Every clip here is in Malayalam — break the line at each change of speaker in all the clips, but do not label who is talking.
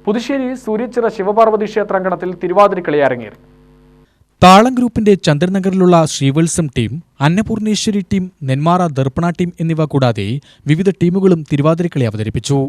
പുതുശ്ശേരി സൂര്യച്ചിറ ശിവപാർവതി ക്ഷേത്രാങ്കണത്തിൽ തിരുവാതിരക്കളി അരങ്ങേറി.
താളം ഗ്രൂപ്പിന്റെ ചന്ദ്രനഗറിലുള്ള Srivatsam team, Annapoorneshwari team, Nenmara Darpana team എന്നിവ കൂടാതെ വിവിധ ടീമുകളും തിരുവാതിരക്കളി അവതരിപ്പിച്ചു.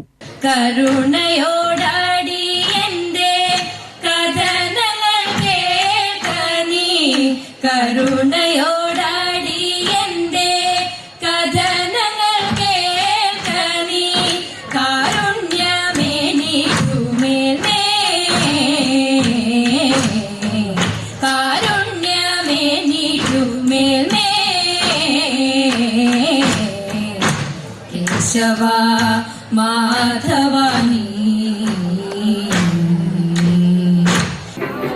മാധവാനി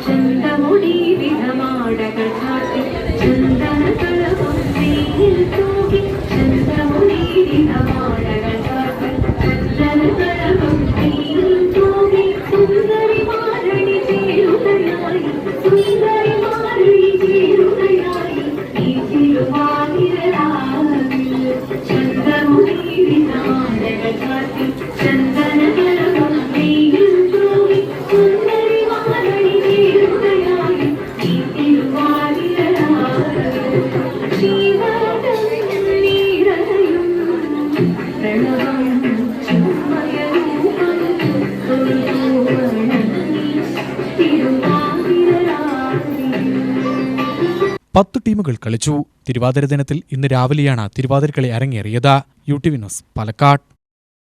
ചന്ദമുടി വിധമാടകൾ ചാട്ടി ചന്ദനകളവും തീയിൽ തൂകി ചന്ദമുടി വിധമാടകൾ ചാട്ടി ചന്ദനകളവും തീയിൽ തൂകി സുന്ദരി മാരണി ചേരുകയായി സുന്ദരി മാരണി ചേരുകയായി ഈ തിരുവാതിരരാവിൽ ചന്ദമുടി വിധമാടകൾ ചാട്ടി ചന്ദനകളവും തീയിൽ തൂകി സുന്ദരി മാരണി ചേരുകയായി ഈ തിരുവാതിരരാവിൽ ശിവനീരയും പ്രണവം ചുമയരൂപം തിരുവാതിരരാവിൽ
10 ടീമുകൾ കളിച്ചു. തിരുവാതിര ദിനത്തിൽ ഇന്ന് രാവിലെയാണ് തിരുവാതിരക്കളി അരങ്ങേറിയത്. UTV news, Palakkad.